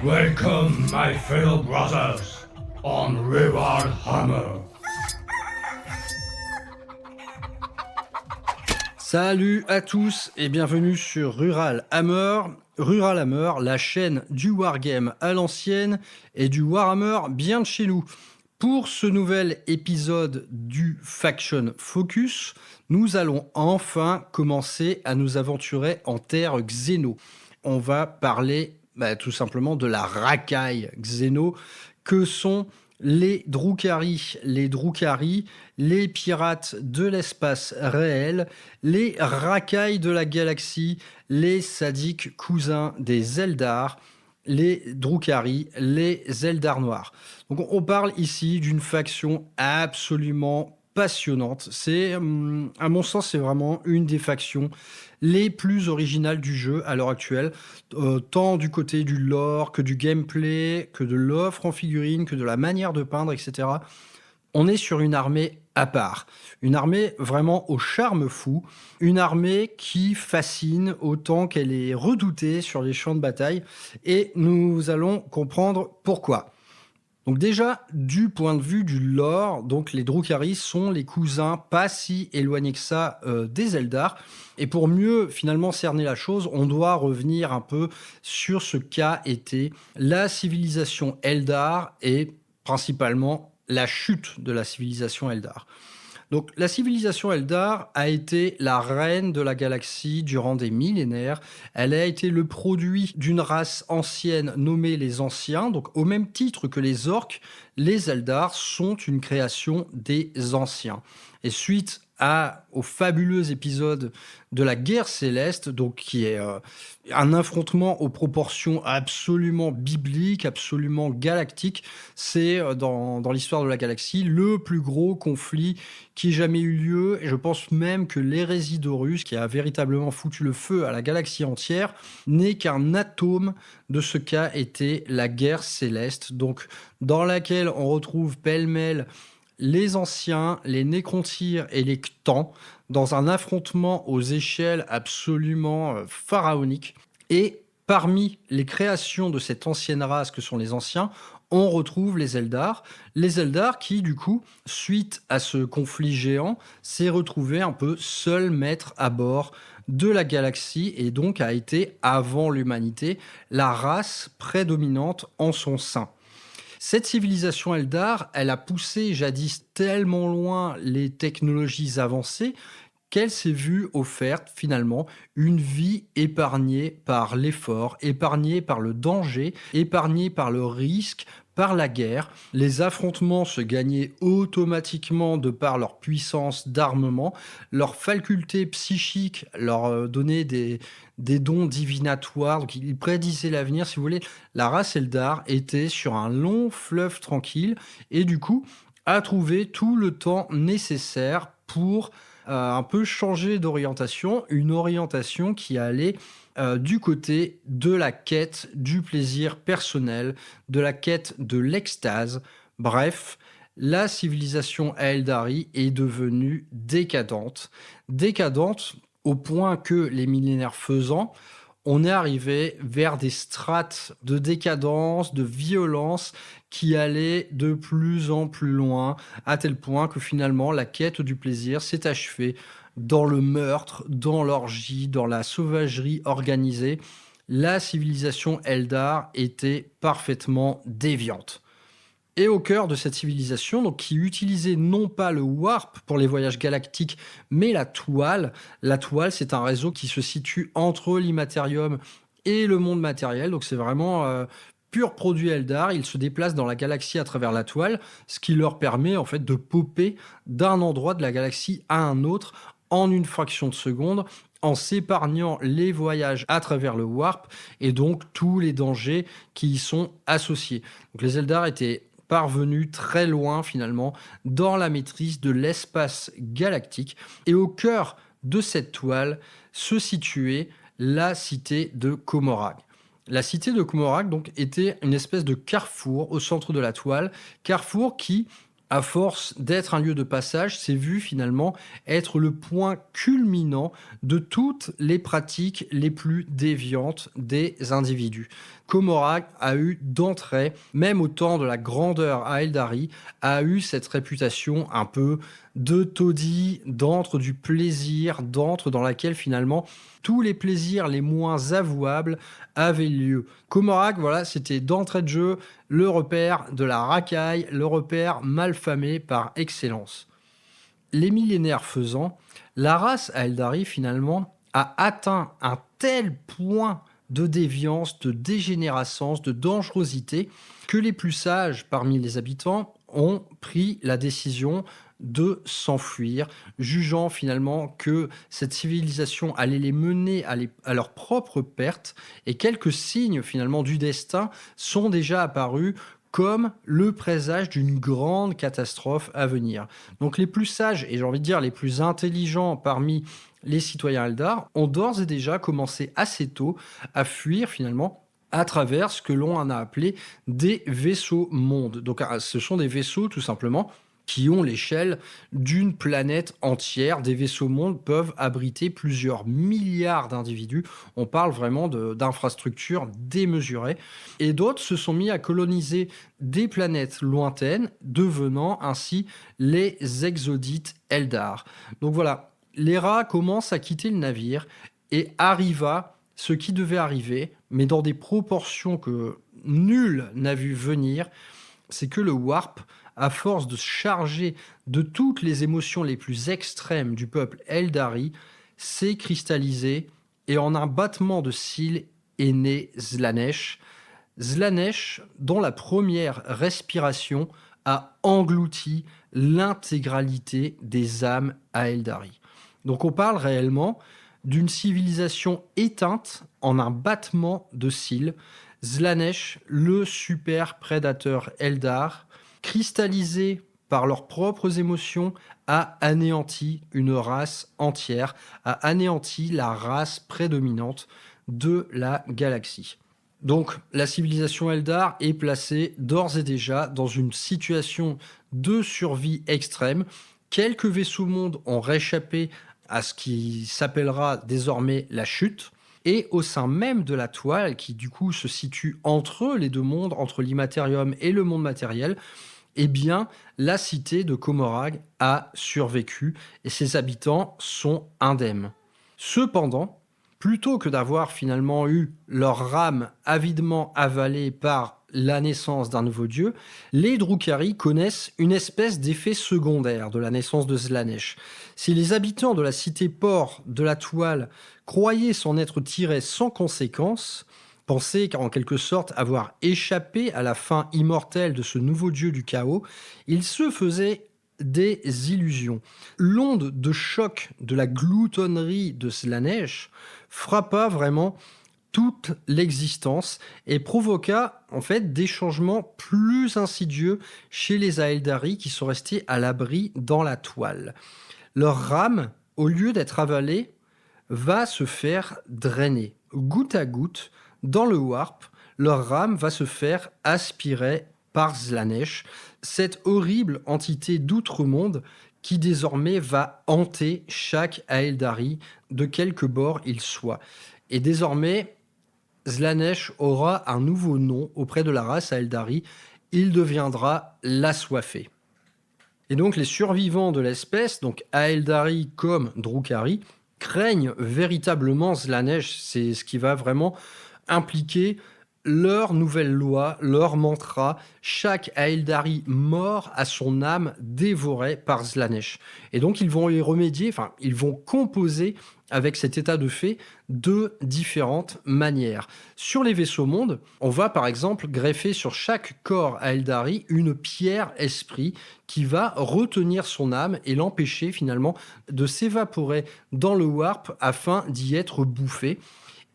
Welcome, my fellow brothers, on Rural Hammer. Salut à tous et bienvenue sur Rural Hammer. Rural Hammer, la chaîne du wargame à l'ancienne et du Warhammer bien de chez nous. Pour ce nouvel épisode du Faction Focus, nous allons enfin commencer à nous aventurer en terre Xeno. On va parler tout simplement de la racaille Xeno que sont les Drukhari. Les Drukhari, les pirates de l'espace réel, les racailles de la galaxie, les sadiques cousins des Eldar, les Drukhari, les Eldar noirs. Donc on parle ici d'une faction absolument passionnante. C'est, à mon sens, c'est vraiment une des factions les plus originales du jeu à l'heure actuelle, tant du côté du lore que du gameplay, que de l'offre en figurines, que de la manière de peindre, etc. On est sur une armée à part, une armée vraiment au charme fou, une armée qui fascine autant qu'elle est redoutée sur les champs de bataille, et nous allons comprendre pourquoi. Donc déjà, du point de vue du lore, donc les Drukhari sont les cousins pas si éloignés que ça des Eldar. Et pour mieux finalement cerner la chose, on doit revenir un peu sur ce qu'a été la civilisation Eldar et principalement la chute de la civilisation Eldar. Donc la civilisation Eldar a été la reine de la galaxie durant des millénaires. Elle a été le produit d'une race ancienne nommée les Anciens. Donc au même titre que les Orques, les Eldar sont une création des Anciens. Et suite au fabuleux épisode de la guerre céleste, donc qui est un affrontement aux proportions absolument bibliques, absolument galactiques. C'est dans l'histoire de la galaxie le plus gros conflit qui ait jamais eu lieu, et je pense même que l'hérésie d'Horus, qui a véritablement foutu le feu à la galaxie entière, n'est qu'un atome de ce qu'a été la guerre céleste, donc dans laquelle on retrouve pêle-mêle les Anciens, les Nécrontyres et les Ktans dans un affrontement aux échelles absolument pharaoniques. Et parmi les créations de cette ancienne race que sont les Anciens, on retrouve les Eldar. Les Eldar qui, du coup, suite à ce conflit géant, s'est retrouvé un peu seul maître à bord de la galaxie et donc a été, avant l'humanité, la race prédominante en son sein. Cette civilisation Eldar, elle a poussé jadis tellement loin les technologies avancées qu'elle s'est vue offerte finalement une vie épargnée par l'effort, épargnée par le danger, épargnée par le risque, par la guerre. Les affrontements se gagnaient automatiquement de par leur puissance d'armement, leur faculté psychique leur donnait des dons divinatoires, donc ils prédisaient l'avenir. Si vous voulez, la race Eldar était sur un long fleuve tranquille et du coup a trouvé tout le temps nécessaire pour un peu changer d'orientation, une orientation qui allait du côté de la quête du plaisir personnel, de la quête de l'extase. Bref, la civilisation Eldari est devenue décadente. Décadente au point que, les millénaires faisant, on est arrivé vers des strates de décadence, de violence qui allaient de plus en plus loin, à tel point que finalement la quête du plaisir s'est achevée dans le meurtre, dans l'orgie, dans la sauvagerie organisée. La civilisation Eldar était parfaitement déviante. Et au cœur de cette civilisation, donc, qui utilisait non pas le warp pour les voyages galactiques, mais la toile. La toile, c'est un réseau qui se situe entre l'immatérium et le monde matériel. Donc c'est vraiment pur produit Eldar. Ils se déplacent dans la galaxie à travers la toile, ce qui leur permet en fait de popper d'un endroit de la galaxie à un autre en une fraction de seconde, en s'épargnant les voyages à travers le warp et donc tous les dangers qui y sont associés. Donc les Eldar étaient parvenus très loin finalement dans la maîtrise de l'espace galactique, et au cœur de cette toile se situait la cité de Commorragh. La cité de Commorragh donc était une espèce de carrefour au centre de la toile, carrefour qui à force d'être un lieu de passage, s'est vu finalement être le point culminant de toutes les pratiques les plus déviantes des individus. Comorac a eu d'entrée, même au temps de la grandeur à Eldari, a eu cette réputation un peu de taudis, d'antre du plaisir, d'antre dans laquelle finalement tous les plaisirs les moins avouables avaient lieu. Comorac, voilà, c'était d'entrée de jeu le repère de la racaille, le repère malfamé par excellence. Les millénaires faisant, la race Aeldari finalement a atteint un tel point de déviance, de dégénérescence, de dangerosité, que les plus sages parmi les habitants ont pris la décision de s'enfuir, jugeant finalement que cette civilisation allait les mener à leur propre perte, et quelques signes finalement du destin sont déjà apparus comme le présage d'une grande catastrophe à venir. Donc les plus sages, et j'ai envie de dire les plus intelligents parmi les citoyens Eldar, ont d'ores et déjà commencé assez tôt à fuir finalement à travers ce que l'on en a appelé des vaisseaux mondes. Donc ce sont des vaisseaux tout simplement qui ont l'échelle d'une planète entière. Des vaisseaux mondes peuvent abriter plusieurs milliards d'individus. On parle vraiment d'infrastructures démesurées. Et d'autres se sont mis à coloniser des planètes lointaines, devenant ainsi les exodites Eldar. Donc voilà, l'Era commence à quitter le navire et arriva ce qui devait arriver, mais dans des proportions que nul n'a vu venir, c'est que le Warp, à force de se charger de toutes les émotions les plus extrêmes du peuple Eldari, s'est cristallisé et en un battement de cils est né Slaanesh. Slaanesh, dont la première respiration a englouti l'intégralité des âmes à Eldari. Donc on parle réellement d'une civilisation éteinte en un battement de cils. Slaanesh, le super prédateur Eldar, cristallisé par leurs propres émotions, a anéanti une race entière, a anéanti la race prédominante de la galaxie. Donc la civilisation Eldar est placée d'ores et déjà dans une situation de survie extrême. Quelques vaisseaux mondes ont réchappé à ce qui s'appellera désormais la chute. Et au sein même de la toile, qui du coup se situe entre les deux mondes, entre l'immatérium et le monde matériel, eh bien, la cité de Commorragh a survécu et ses habitants sont indemnes. Cependant, plutôt que d'avoir finalement eu leur âme avidement avalée par la naissance d'un nouveau dieu, les Drukhari connaissent une espèce d'effet secondaire de la naissance de Slaanesh. Si les habitants de la cité-port de la toile croyaient s'en être tirés sans conséquence, pensaient en quelque sorte avoir échappé à la fin immortelle de ce nouveau dieu du chaos, ils se faisaient des illusions. L'onde de choc de la gloutonnerie de Slaanesh frappa vraiment toute l'existence et provoqua en fait des changements plus insidieux chez les Aeldari qui sont restés à l'abri dans la toile. Leur rame, au lieu d'être avalée, va se faire drainer. Goutte à goutte, dans le Warp, leur rame va se faire aspirer par Slaanesh, cette horrible entité d'outre-monde qui désormais va hanter chaque Aeldari, de quelque bord il soit. Et désormais, Slaanesh aura un nouveau nom auprès de la race Aeldari, il deviendra l'Assoiffé. Et donc les survivants de l'espèce, donc Aeldari comme Drukhari, craignent véritablement Slaanesh. C'est ce qui va vraiment impliquer leur nouvelle loi, leur mantra, chaque Aeldari mort à son âme dévorée par Slaanesh. Et donc ils vont y remédier, enfin ils vont composer avec cet état de fait de différentes manières. Sur les vaisseaux mondes, on va par exemple greffer sur chaque corps Aeldari une pierre esprit qui va retenir son âme et l'empêcher finalement de s'évaporer dans le warp afin d'y être bouffé.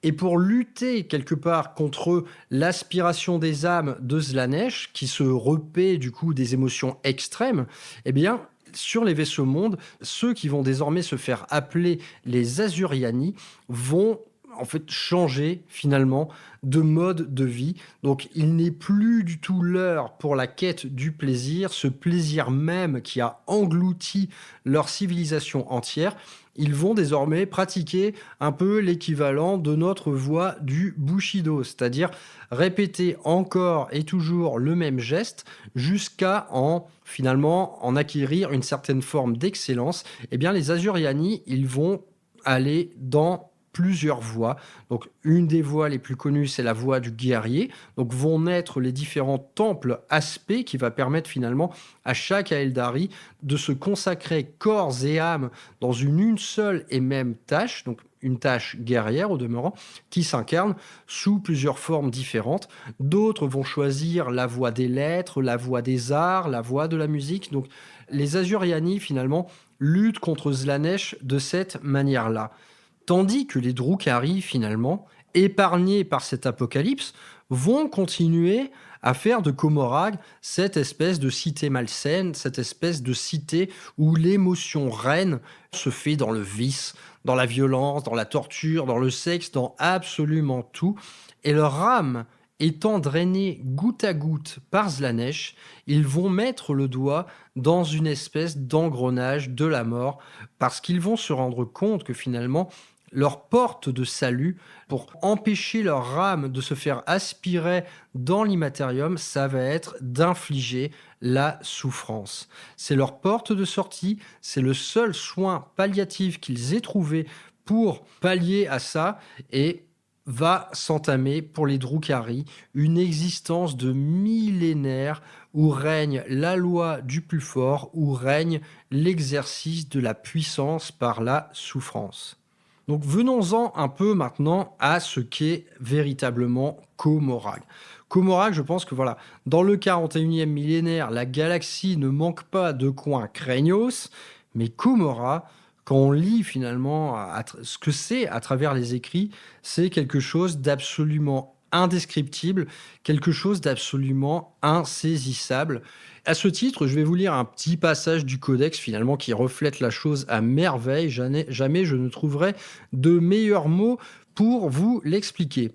Et pour lutter quelque part contre l'aspiration des âmes de Slaanesh, qui se repaît du coup des émotions extrêmes, eh bien, sur les vaisseaux mondes, ceux qui vont désormais se faire appeler les Azuriani vont en fait changer finalement de mode de vie. Donc il n'est plus du tout l'heure pour la quête du plaisir, ce plaisir même qui a englouti leur civilisation entière. Ils vont désormais pratiquer un peu l'équivalent de notre voie du Bushido, c'est-à-dire répéter encore et toujours le même geste jusqu'à finalement en acquérir une certaine forme d'excellence. Eh bien, les Asuryani, ils vont aller dans plusieurs voies. Donc, une des voies les plus connues, c'est la voie du guerrier. Donc, vont naître les différents temples aspects qui va permettre finalement à chaque Aeldari de se consacrer corps et âme dans une seule et même tâche. Donc, une tâche guerrière au demeurant, qui s'incarne sous plusieurs formes différentes. D'autres vont choisir la voie des lettres, la voie des arts, la voie de la musique. Donc, les Asuryani, finalement, luttent contre Slaanesh de cette manière-là. Tandis que les Drukhari, finalement, épargnés par cet apocalypse, vont continuer à faire de Comorragh cette espèce de cité malsaine, cette espèce de cité où l'émotion reine se fait dans le vice, dans la violence, dans la torture, dans le sexe, dans absolument tout. Et leur âme étant drainée goutte à goutte par Slaanesh, ils vont mettre le doigt dans une espèce d'engrenage de la mort, parce qu'ils vont se rendre compte que finalement, leur porte de salut pour empêcher leur âme de se faire aspirer dans l'immatérium, ça va être d'infliger la souffrance. C'est leur porte de sortie, c'est le seul soin palliatif qu'ils aient trouvé pour pallier à ça, et va s'entamer pour les Drukhari une existence de millénaires où règne la loi du plus fort, où règne l'exercice de la puissance par la souffrance. Donc venons-en un peu maintenant à ce qu'est véritablement Comorragh. Comorragh, je pense que voilà, dans le 41e millénaire, la galaxie ne manque pas de coins craignos, mais Comorragh, quand on lit finalement ce que c'est à travers les écrits, c'est quelque chose d'absolument indescriptible, quelque chose d'absolument insaisissable. À ce titre, je vais vous lire un petit passage du codex finalement qui reflète la chose à merveille. Jamais je ne trouverai de meilleurs mots pour vous l'expliquer.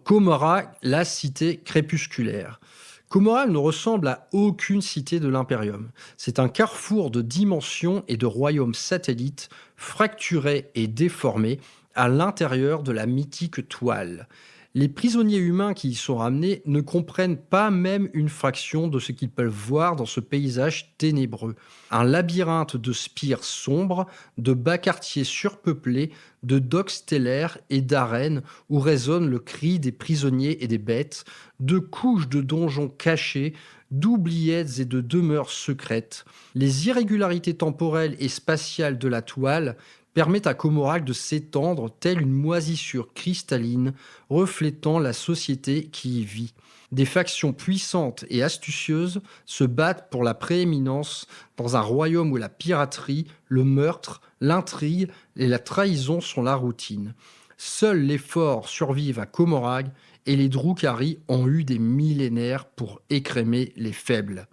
Comorragh, la cité crépusculaire. Comorragh ne ressemble à aucune cité de l'Imperium. C'est un carrefour de dimensions et de royaumes satellites, fracturés et déformés à l'intérieur de la mythique toile. Les prisonniers humains qui y sont ramenés ne comprennent pas même une fraction de ce qu'ils peuvent voir dans ce paysage ténébreux. Un labyrinthe de spires sombres, de bas quartiers surpeuplés, de docks stellaires et d'arènes où résonne le cri des prisonniers et des bêtes, de couches de donjons cachés, d'oubliettes et de demeures secrètes. Les irrégularités temporelles et spatiales de la toile permettent à Comorragh de s'étendre telle une moisissure cristalline, reflétant la société qui y vit. Des factions puissantes et astucieuses se battent pour la prééminence dans un royaume où la piraterie, le meurtre, l'intrigue et la trahison sont la routine. Seuls les forts survivent à Comorragh et les Drukhari ont eu des millénaires pour écrémer les faibles.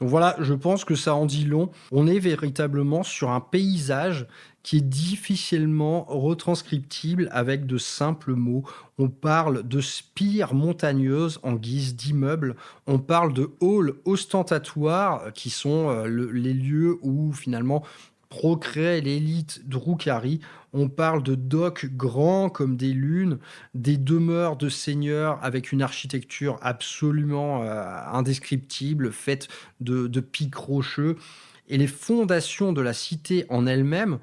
Donc voilà, je pense que ça en dit long. On est véritablement sur un paysage qui est difficilement retranscriptible avec de simples mots. On parle de spires montagneuses en guise d'immeubles. On parle de halls ostentatoires qui sont les lieux où finalement procrée l'élite Drukhari. On parle de docks grands comme des lunes, des demeures de seigneurs avec une architecture absolument indescriptible, faite de pics rocheux. Et les fondations de la cité en elles-mêmes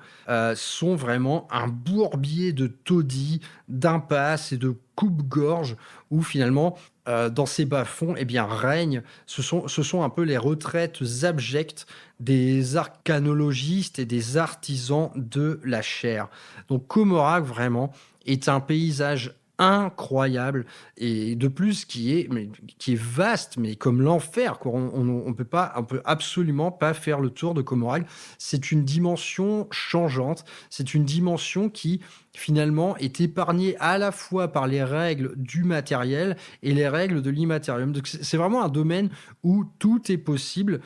sont vraiment un bourbier de taudis, d'impasses et de coupe-gorge où finalement, dans ces bas-fonds, eh bien, règnent, ce sont un peu les retraites abjectes des arcanologistes et des artisans de la chair. Donc Comorragh, vraiment, est un paysage incroyable et de plus qui est vaste, mais comme l'enfer, quoi. On peut absolument pas faire le tour de Comorragh. C'est une dimension changeante, c'est une dimension qui finalement est épargnée à la fois par les règles du matériel et les règles de l'immatérium. Donc c'est vraiment un domaine où tout est possible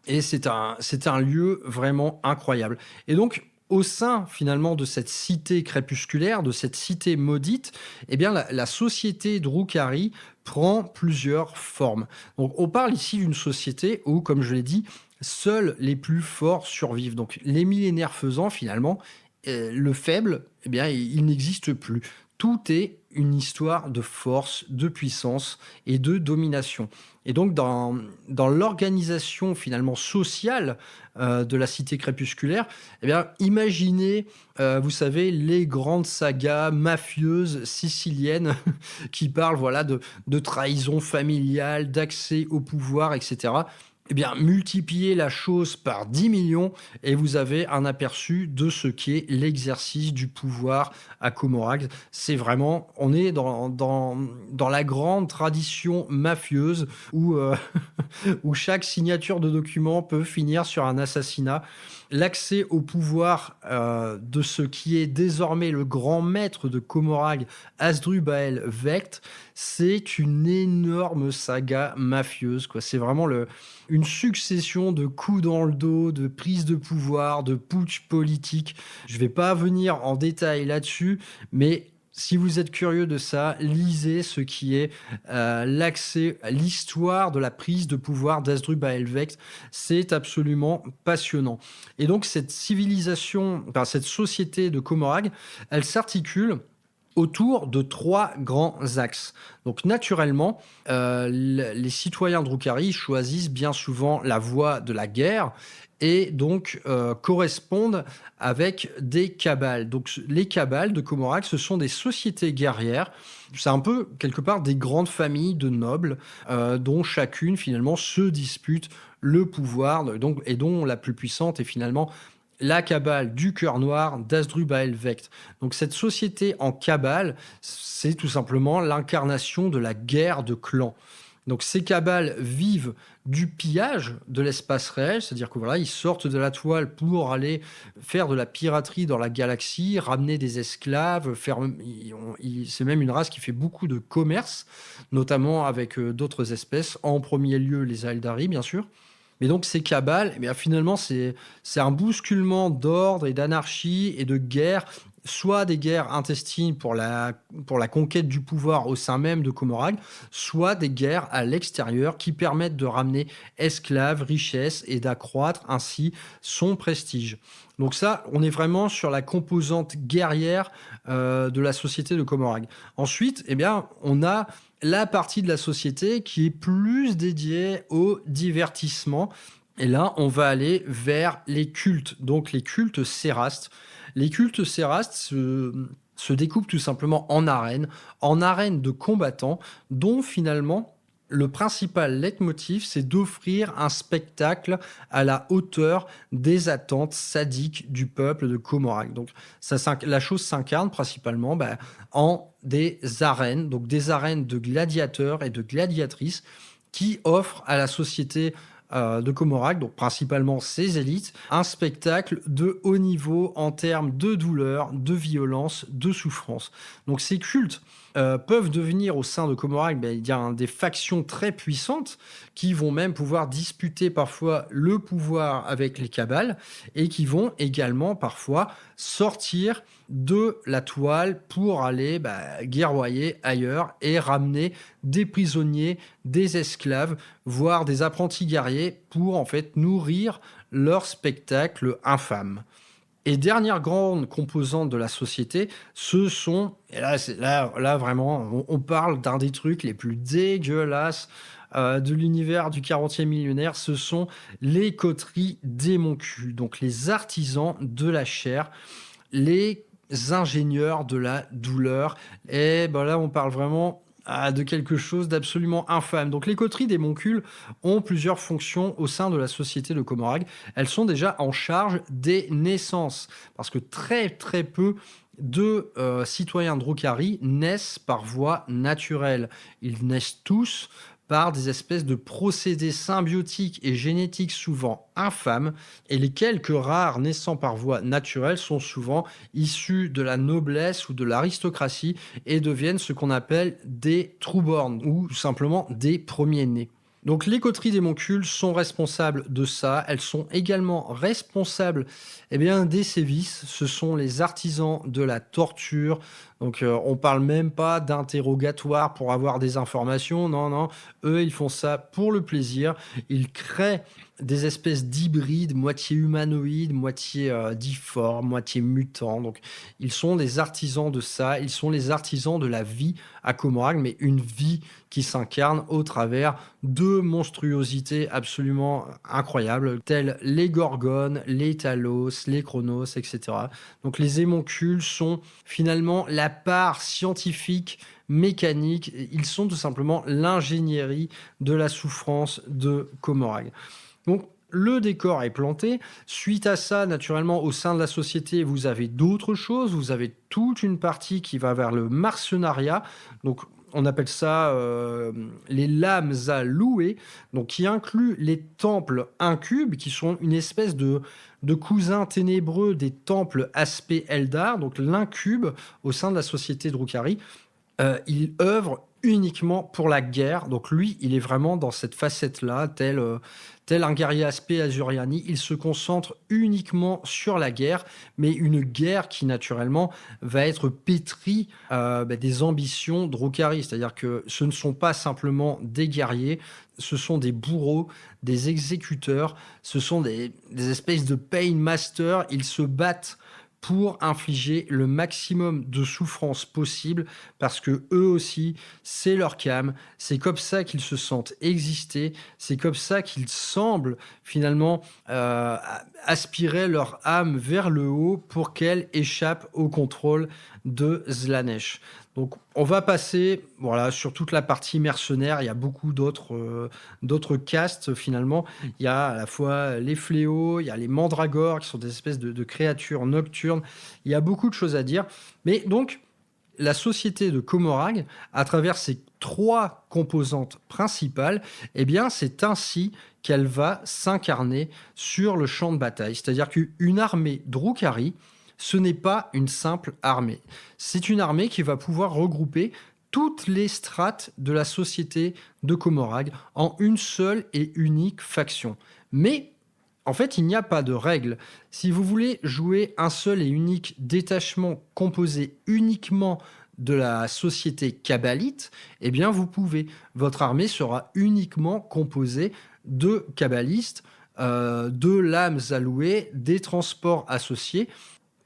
et c'est un lieu vraiment incroyable. Et donc au sein finalement de cette cité crépusculaire, de cette cité maudite, eh bien la société Drukhari prend plusieurs formes. Donc on parle ici d'une société où, comme je l'ai dit, seuls les plus forts survivent. Donc les millénaires faisant finalement, le faible, eh bien il n'existe plus. Tout est une histoire de force, de puissance et de domination. Et donc, dans l'organisation finalement sociale de la cité crépusculaire, eh bien, imaginez, vous savez, les grandes sagas mafieuses siciliennes qui parlent voilà, de trahison familiale, d'accès au pouvoir, etc. Eh bien, multipliez la chose par 10 millions et vous avez un aperçu de ce qu'est l'exercice du pouvoir à Comorag. C'est vraiment, on est dans la grande tradition mafieuse où, où chaque signature de document peut finir sur un assassinat. L'accès au pouvoir de ce qui est désormais le grand maître de Comorag, Asdrubal Vect, c'est une énorme saga mafieuse, quoi. C'est vraiment une succession de coups dans le dos, de prises de pouvoir, de putsch politique. Je ne vais pas venir en détail là-dessus, mais si vous êtes curieux de ça, lisez ce qui est l'accès à l'histoire de la prise de pouvoir d'Asdrubal Vect. C'est absolument passionnant. Et donc cette civilisation, enfin, cette société de Comorag, elle s'articule autour de 3 grands axes. Donc naturellement, les citoyens Drukhari choisissent bien souvent la voie de la guerre et donc correspondent avec des cabales. Donc les cabales de Comorag, ce sont des sociétés guerrières. C'est un peu quelque part des grandes familles de nobles dont chacune finalement se dispute le pouvoir donc, et dont la plus puissante est finalement la cabale du cœur noir d'Asdrubal Vect. Donc cette société en cabale, c'est tout simplement l'incarnation de la guerre de clans. Donc ces cabales vivent du pillage de l'espace réel, c'est-à-dire que voilà, ils sortent de la toile pour aller faire de la piraterie dans la galaxie, ramener des esclaves, c'est même une race qui fait beaucoup de commerce, notamment avec d'autres espèces, en premier lieu les Aeldari bien sûr. Mais donc ces cabales, eh bien, finalement, c'est un bousculement d'ordre et d'anarchie et de guerre, soit des guerres intestines pour la conquête du pouvoir au sein même de Comorag, soit des guerres à l'extérieur qui permettent de ramener esclaves, richesses et d'accroître ainsi son prestige. Donc ça, on est vraiment sur la composante guerrière de la société de Comorag. Ensuite, eh bien, on a la partie de la société qui est plus dédiée au divertissement. Et là, on va aller vers les cultes, donc les cultes cérastes. Les cultes cérastes se découpent tout simplement en arènes de combattants, dont finalement le principal leitmotiv, c'est d'offrir un spectacle à la hauteur des attentes sadiques du peuple de Comorag. Donc la chose s'incarne principalement en des arènes, donc des arènes de gladiateurs et de gladiatrices qui offrent à la société de Comorag, donc principalement ses élites, un spectacle de haut niveau en termes de douleur, de violence, de souffrance. Donc ces cultes peuvent devenir au sein de Comorag, il y a des factions très puissantes qui vont même pouvoir disputer parfois le pouvoir avec les cabales et qui vont également parfois sortir de la toile pour aller guerroyer ailleurs et ramener des prisonniers, des esclaves, voire des apprentis guerriers pour en fait nourrir leur spectacle infâme. Et dernière grande composante de la société, ce sont, et là vraiment, on parle d'un des trucs les plus dégueulasses de l'univers du 40e millénaire, ce sont les coteries démoncus, donc les artisans de la chair, les ingénieurs de la douleur. Et là, on parle vraiment de quelque chose d'absolument infâme. Donc les coteries des Moncules ont plusieurs fonctions au sein de la société de Comorag. Elles sont déjà en charge des naissances, parce que très très peu de citoyens Drukhari naissent par voie naturelle. Ils naissent tous par des espèces de procédés symbiotiques et génétiques souvent infâmes, et les quelques rares naissant par voie naturelle sont souvent issus de la noblesse ou de l'aristocratie et deviennent ce qu'on appelle des trueborn, ou tout simplement des premiers-nés. Donc les coteries d'émoncules sont responsables de ça. Elles sont également responsables des sévices. Ce sont les artisans de la torture. Donc on parle même pas d'interrogatoire pour avoir des informations. Non, non. Eux, ils font ça pour le plaisir. Ils créent des espèces d'hybrides, moitié humanoïdes, moitié difformes, moitié mutants. Donc ils sont des artisans de ça. Ils sont les artisans de la vie à Comorague, mais une vie qui s'incarne au travers de monstruosités absolument incroyables, telles les Gorgones, les Talos, les Chronos, etc. Donc les émoncules sont finalement la part scientifique, mécanique, ils sont tout simplement l'ingénierie de la souffrance de Comorague. Donc le décor est planté. Suite à ça, naturellement, au sein de la société, vous avez d'autres choses. Vous avez toute une partie qui va vers le mercenariat. Donc, on appelle ça les lames à louer, donc qui inclut les temples incubes, qui sont une espèce de cousins ténébreux des temples aspect Eldar. Donc l'incube, au sein de la société Drukhari, il œuvre uniquement pour la guerre. Donc lui, il est vraiment dans cette facette-là, tel un guerrier aspect Azuriani. Il se concentre uniquement sur la guerre, mais une guerre qui, naturellement, va être pétrie des ambitions Drukhari. C'est-à-dire que ce ne sont pas simplement des guerriers, ce sont des bourreaux, des exécuteurs, ce sont des espèces de pain masters. Ils se battent pour infliger le maximum de souffrance possible, parce que eux aussi, c'est leur cam, c'est comme ça qu'ils se sentent exister, c'est comme ça qu'ils semblent finalement aspirer leur âme vers le haut pour qu'elle échappe au contrôle de Slaanesh. Donc on va passer sur toute la partie mercenaire. Il y a beaucoup d'autres castes finalement. Il y a à la fois les fléaux, il y a les mandragores qui sont des espèces de créatures nocturnes. Il y a beaucoup de choses à dire. Mais donc la société de Comorague, à travers ses 3 composantes principales, c'est ainsi qu'elle va s'incarner sur le champ de bataille. C'est-à-dire qu'une armée Drukhari, ce n'est pas une simple armée. C'est une armée qui va pouvoir regrouper toutes les strates de la société de Comorague en une seule et unique faction. Mais en fait, il n'y a pas de règle. Si vous voulez jouer un seul et unique détachement composé uniquement de la société kabbalite, vous pouvez. Votre armée sera uniquement composée de kabbalistes, de lames allouées, des transports associés.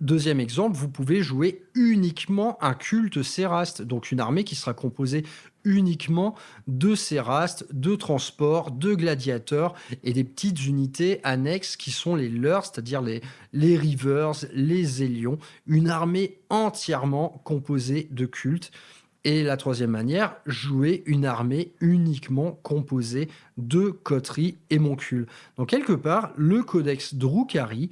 Deuxième exemple, vous pouvez jouer uniquement un culte séraste, donc une armée qui sera composée uniquement de sérastes, de transports, de gladiateurs et des petites unités annexes qui sont les leurs, c'est-à-dire les Reavers, les Hélions, une armée entièrement composée de cultes. Et la troisième manière, jouer une armée uniquement composée de coteries et moncules. Donc quelque part, le codex Drukhari,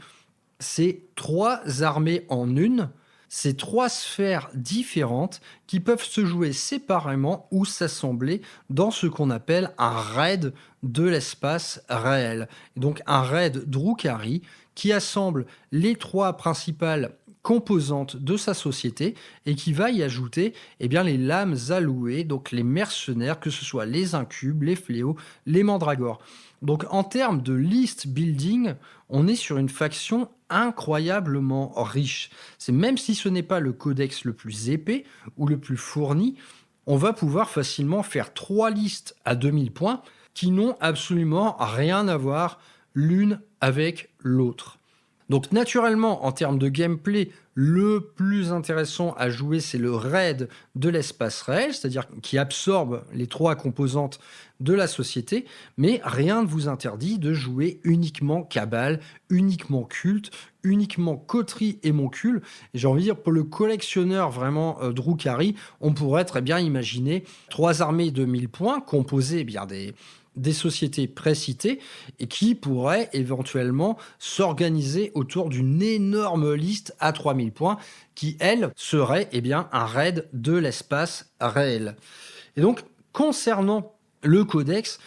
c'est 3 armées en une, c'est 3 sphères différentes qui peuvent se jouer séparément ou s'assembler dans ce qu'on appelle un raid de l'espace réel. Et donc un raid Drukhari qui assemble les 3 principales composantes de sa société et qui va y ajouter les lames allouées, donc les mercenaires, que ce soit les incubes, les fléaux, les mandragores. Donc en termes de list building, on est sur une faction incroyablement riche. C'est même si ce n'est pas le codex le plus épais ou le plus fourni, on va pouvoir facilement faire 3 listes à 2000 points qui n'ont absolument rien à voir l'une avec l'autre. Donc naturellement, en termes de gameplay, le plus intéressant à jouer, c'est le raid de l'espace réel, c'est-à-dire qui absorbe les 3 composantes de la société, mais rien ne vous interdit de jouer uniquement Cabal, uniquement culte, uniquement coterie et moncule. Et j'ai envie de dire, pour le collectionneur vraiment Drukhari, on pourrait très bien imaginer 3 armées de 1000 points composées des sociétés précitées et qui pourraient éventuellement s'organiser autour d'une énorme liste à 3000 points qui, elle, serait un raid de l'espace réel. Et donc, concernant le codex,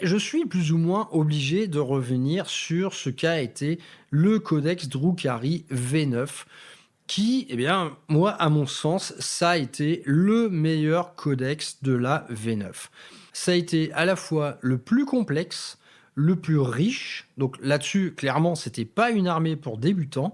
je suis plus ou moins obligé de revenir sur ce qu'a été le codex Drukhari V9. qui, eh bien, moi, à mon sens, ça a été le meilleur codex de la V9. Ça a été à la fois le plus complexe, le plus riche, donc là-dessus, clairement, c'était pas une armée pour débutants,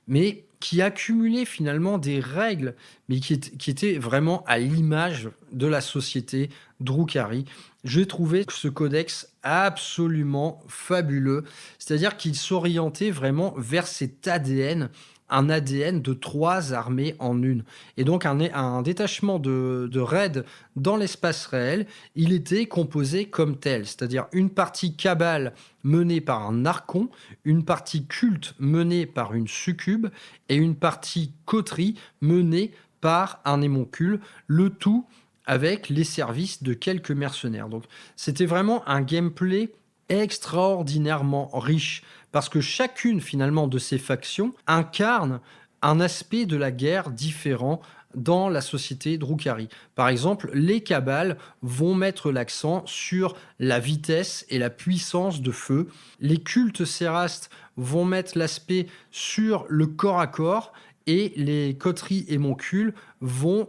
mais qui accumulait finalement des règles, mais qui étaient vraiment à l'image de la société Drukhari. J'ai trouvé ce codex absolument fabuleux, c'est-à-dire qu'il s'orientait vraiment vers cet ADN, un ADN de trois armées en une. Et donc un détachement de raids dans l'espace réel, il était composé comme tel, c'est-à-dire une partie cabale menée par un archon, une partie culte menée par une succube et une partie coterie menée par un émoncule, le tout avec les services de quelques mercenaires. Donc c'était vraiment un gameplay extraordinairement riche parce que chacune finalement de ces factions incarne un aspect de la guerre différent dans la société Drukhari. Par exemple, les Cabales vont mettre l'accent sur la vitesse et la puissance de feu. Les cultes Sérastes vont mettre l'aspect sur le corps à corps et les coteries et moncules vont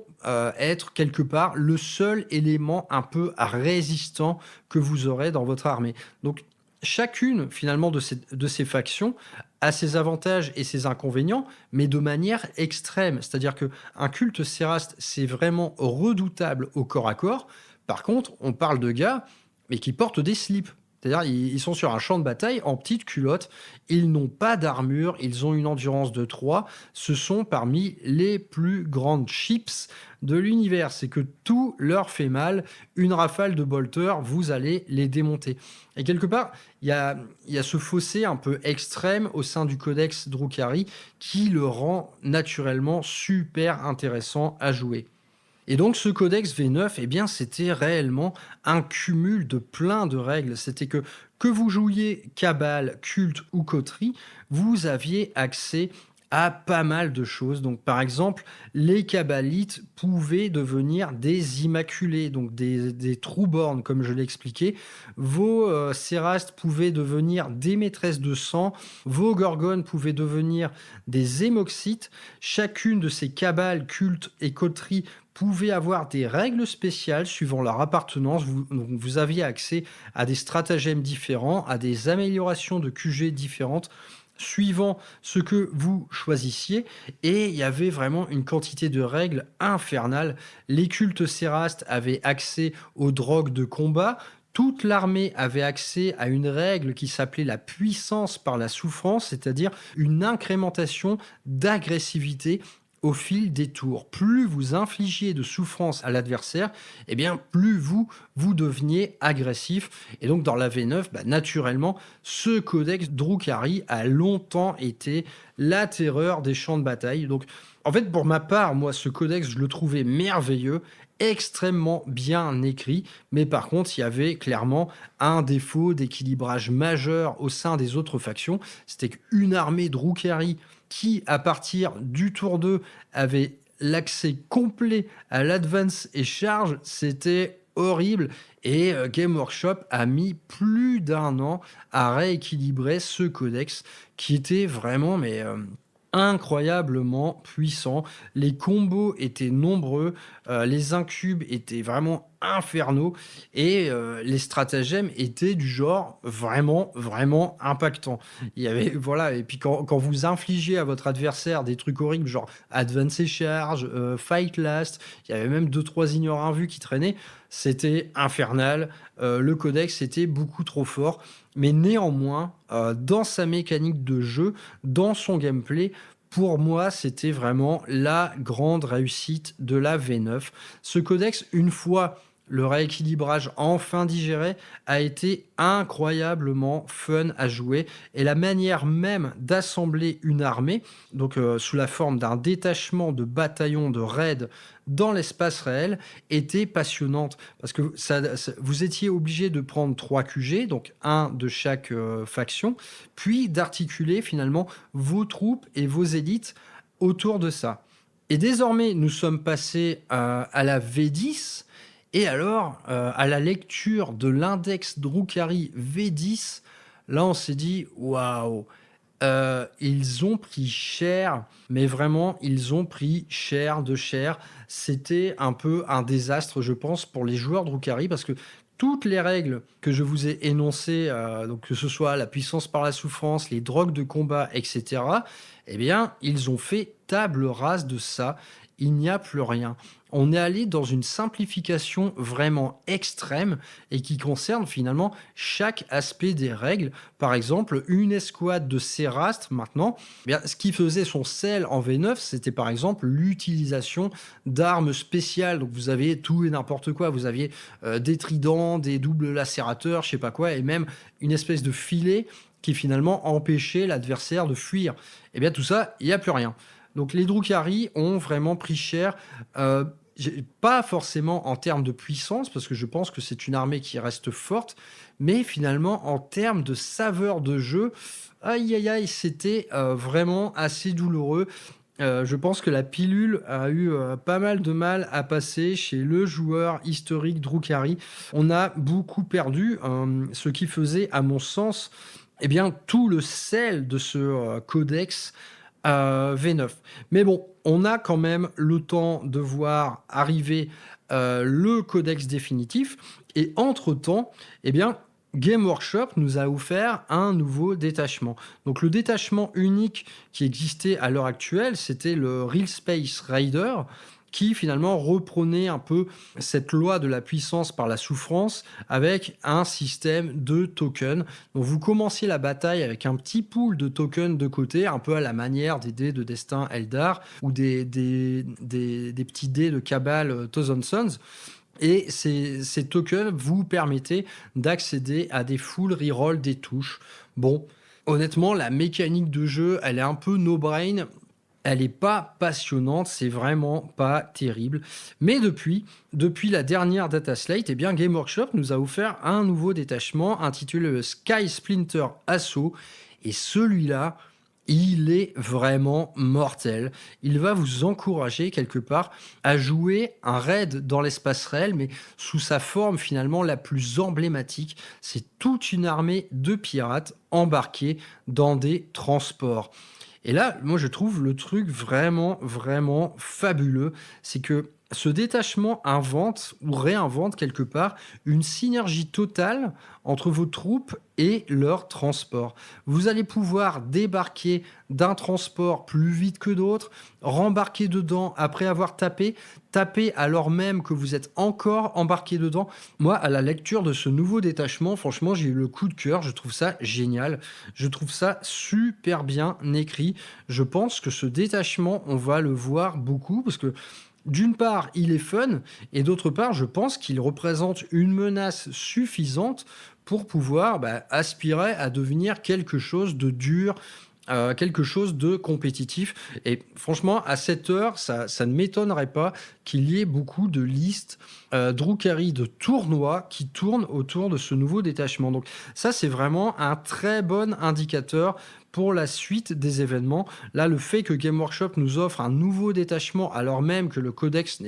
être quelque part le seul élément un peu résistant que vous aurez dans votre armée. Donc chacune finalement de ces factions a ses avantages et ses inconvénients, mais de manière extrême. C'est-à-dire qu'un culte Séraste, c'est vraiment redoutable au corps à corps. Par contre, on parle de gars, mais qui portent des slips. C'est-à-dire, ils sont sur un champ de bataille en petite culotte, ils n'ont pas d'armure, ils ont une endurance de 3. Ce sont parmi les plus grandes chips de l'univers. C'est que tout leur fait mal. Une rafale de bolters, vous allez les démonter. Et quelque part, il y a ce fossé un peu extrême au sein du codex Drukhari qui le rend naturellement super intéressant à jouer. Et donc ce codex V9, eh bien, c'était réellement un cumul de plein de règles. C'était que vous jouiez Cabale, Culte ou Coterie, vous aviez accès à pas mal de choses. Donc par exemple, les Kabbalites pouvaient devenir des Immaculés, donc des Trueborn, comme je l'ai expliqué. Vos Sérastes pouvaient devenir des Maîtresses de sang. Vos Gorgones pouvaient devenir des Émoxites. Chacune de ces Kabbales, Cultes et Coteries pouvaient avoir des règles spéciales suivant leur appartenance. Vous aviez accès à des stratagèmes différents, à des améliorations de QG différentes suivant ce que vous choisissiez, et il y avait vraiment une quantité de règles infernales. Les cultes Sérastes avaient accès aux drogues de combat, toute l'armée avait accès à une règle qui s'appelait la puissance par la souffrance, c'est-à-dire une incrémentation d'agressivité au fil des tours. Plus vous infligiez de souffrance à l'adversaire, eh bien plus vous deveniez agressif. Et donc dans la V9, naturellement, ce codex Drukhari a longtemps été la terreur des champs de bataille. Donc en fait, pour ma part, moi, ce codex, je le trouvais merveilleux, extrêmement bien écrit, mais par contre, il y avait clairement un défaut d'équilibrage majeur au sein des autres factions. C'était qu'une armée Drukhari qui, à partir du tour 2, avait l'accès complet à l'advance et charge, c'était horrible. Et Game Workshop a mis plus d'1 an à rééquilibrer ce codex qui était vraiment incroyablement puissant. Les combos étaient nombreux, les incubes étaient vraiment infernaux et les stratagèmes étaient du genre vraiment impactant. Il y avait voilà, et puis quand vous infligiez à votre adversaire des trucs horribles genre advance et charge, fight last, il y avait même 2-3 ignorants invus qui traînaient, c'était infernal. Le codex était beaucoup trop fort, mais néanmoins dans sa mécanique de jeu, dans son gameplay, pour moi, c'était vraiment la grande réussite de la V9. Ce codex, une fois le rééquilibrage enfin digéré, a été incroyablement fun à jouer. Et la manière même d'assembler une armée, donc sous la forme d'un détachement de bataillons de raids dans l'espace réel, était passionnante. Parce que vous étiez obligé de prendre 3 QG, donc un de chaque faction, puis d'articuler finalement vos troupes et vos élites autour de ça. Et désormais, nous sommes passés à la V10. Et alors, à la lecture de l'index Drukhari V10, là, on s'est dit, waouh, Ils ont pris cher, mais vraiment, ils ont pris cher de cher. C'était un peu un désastre, je pense, pour les joueurs Drukhari parce que toutes les règles que je vous ai énoncées, donc que ce soit la puissance par la souffrance, les drogues de combat, et cetera, eh bien, ils ont fait table rase de ça. Il n'y a plus rien. On est allé dans une simplification vraiment extrême et qui concerne finalement chaque aspect des règles. Par exemple, une escouade de Sérastre maintenant, eh bien, ce qui faisait son sel en V9, c'était par exemple l'utilisation d'armes spéciales. Donc vous aviez tout et n'importe quoi. Vous aviez des tridents, des doubles lacérateurs, je sais pas quoi, et même une espèce de filet qui finalement empêchait l'adversaire de fuir. Eh bien tout ça, il n'y a plus rien. Donc les Drukhari ont vraiment pris cher. Euh, Pas forcément en termes de puissance, parce que je pense que c'est une armée qui reste forte, mais finalement en termes de saveur de jeu, aïe aïe aïe, c'était vraiment assez douloureux. Je pense que la pilule a eu pas mal de mal à passer chez le joueur historique Drukhari. On a beaucoup perdu, ce qui faisait, à mon sens, eh bien, tout le sel de ce codex V9. Mais bon, on a quand même le temps de voir arriver le codex définitif. Et entre-temps, eh bien, Game Workshop nous a offert un nouveau détachement. Donc le détachement unique qui existait à l'heure actuelle, c'était le Real Space Raider, qui finalement reprenait un peu cette loi de la puissance par la souffrance avec un système de tokens. Donc vous commenciez la bataille avec un petit pool de tokens de côté, un peu à la manière des dés de destin Eldar ou des petits dés de Cabal Thousand Sons. Et ces tokens vous permettaient d'accéder à des full reroll des touches. Bon, honnêtement, la mécanique de jeu, elle est un peu no-brain. Elle n'est pas passionnante, c'est vraiment pas terrible. Mais depuis la dernière Data Slate, eh bien Game Workshop nous a offert un nouveau détachement intitulé le Sky Splinter Assault. Et celui-là, il est vraiment mortel. Il va vous encourager quelque part à jouer un raid dans l'espace réel, mais sous sa forme finalement la plus emblématique. C'est toute une armée de pirates embarqués dans des transports. Et là, moi, je trouve le truc vraiment, vraiment fabuleux. C'est que ce détachement invente ou réinvente quelque part une synergie totale entre vos troupes et leur transport. Vous allez pouvoir débarquer d'un transport plus vite que d'autres, rembarquer dedans après avoir taper alors même que vous êtes encore embarqué dedans. Moi, à la lecture de ce nouveau détachement, franchement, j'ai eu le coup de cœur. Je trouve ça génial. Je trouve ça super bien écrit. Je pense que ce détachement, on va le voir beaucoup parce que d'une part, il est fun, et d'autre part, je pense qu'il représente une menace suffisante pour pouvoir aspirer à devenir quelque chose de dur, quelque chose de compétitif. Et franchement, à cette heure, ça ne m'étonnerait pas qu'il y ait beaucoup de listes Drukhari de tournois qui tournent autour de ce nouveau détachement. Donc ça, c'est vraiment un très bon indicateur pour la suite des événements. Là, le fait que Game Workshop nous offre un nouveau détachement alors même que le codex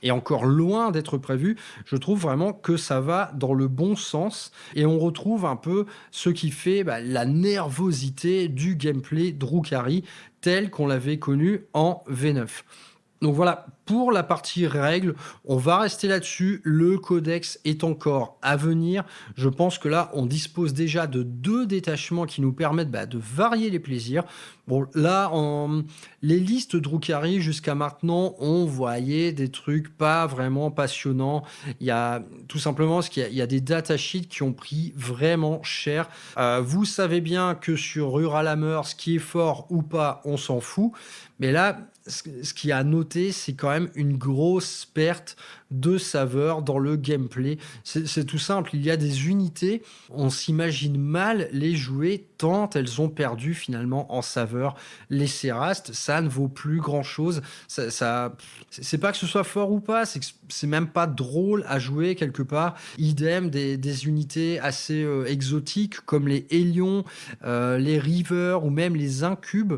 est encore loin d'être prévu, je trouve vraiment que ça va dans le bon sens et on retrouve un peu ce qui fait la nervosité du gameplay Drukhari tel qu'on l'avait connu en V9. Donc voilà, pour la partie règles, on va rester là-dessus. Le codex est encore à venir. Je pense que là, on dispose déjà de 2 détachements qui nous permettent de varier les plaisirs. Bon, là, les listes Drukhari jusqu'à maintenant, on voyait des trucs pas vraiment passionnants. Il y a tout simplement parce qu'il y a des datasheets qui ont pris vraiment cher. Vous savez bien que sur Ruralhammer, ce qui est fort ou pas, on s'en fout. Mais là, ce qui est à noter, c'est quand même une grosse perte de saveur dans le gameplay. C'est tout simple, il y a des unités, on s'imagine mal les jouer tant elles ont perdu finalement en saveur. Les Sérastes, ça ne vaut plus grand-chose. C'est pas que ce soit fort ou pas, c'est que c'est même pas drôle à jouer quelque part. Idem des unités assez exotiques comme les Hélions, les Rivers ou même les Incubes.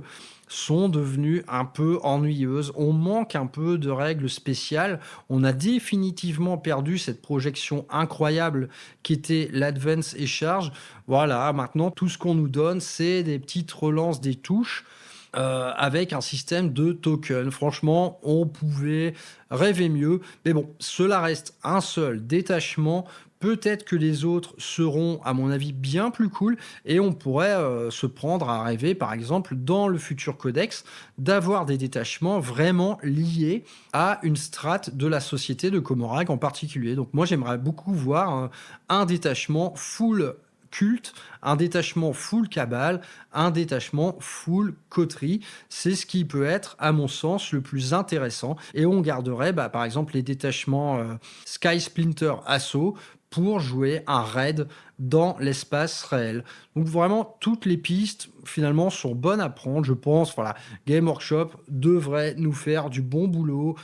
sont devenues un peu ennuyeuses. On manque un peu de règles spéciales. On a définitivement perdu cette projection incroyable qui était l'Advance et Charge. Voilà, maintenant tout ce qu'on nous donne, c'est des petites relances des touches avec un système de token. Franchement, on pouvait rêver mieux. Mais bon, cela reste un seul détachement. Peut-être que les autres seront, à mon avis, bien plus cool et on pourrait se prendre à rêver, par exemple, dans le futur codex, d'avoir des détachements vraiment liés à une strate de la société de Comorac en particulier. Donc moi, j'aimerais beaucoup voir un détachement full culte, un détachement full cabale, un détachement full coterie. C'est ce qui peut être, à mon sens, le plus intéressant. Et on garderait, par exemple, les détachements Sky Splinter Assault pour jouer un raid dans l'espace réel. Donc vraiment, toutes les pistes, finalement, sont bonnes à prendre. Je pense, voilà, Game Workshop devrait nous faire du bon boulot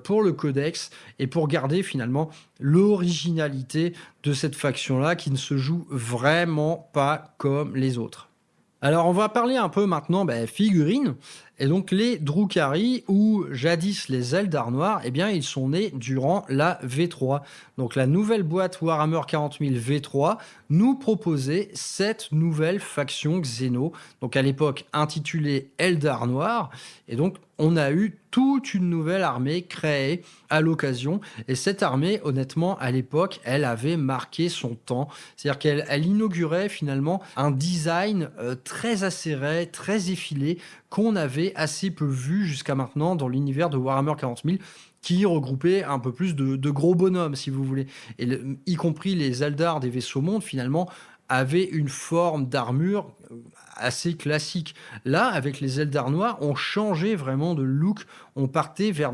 pour le codex et pour garder, finalement, l'originalité de cette faction-là qui ne se joue vraiment pas comme les autres. Alors, on va parler un peu maintenant figurines. Et donc, les Drukhari, ou jadis les Eldar Noirs, eh bien, ils sont nés durant la V3. Donc, la nouvelle boîte Warhammer 40 000 V3 nous proposait cette nouvelle faction Xeno. Donc, à l'époque, intitulée Eldar Noir. Et donc, on a eu toute une nouvelle armée créée à l'occasion. Et cette armée, honnêtement, à l'époque, elle avait marqué son temps. C'est-à-dire qu'elle inaugurait finalement un design très acéré, très effilé, qu'on avait assez peu vu jusqu'à maintenant dans l'univers de Warhammer 40 000, qui regroupait un peu plus de gros bonhommes, si vous voulez. Et y compris les Eldar des vaisseaux mondes, finalement, avaient une forme d'armure assez classique. Là, avec les Eldar noirs, on changeait vraiment de look. On partait vers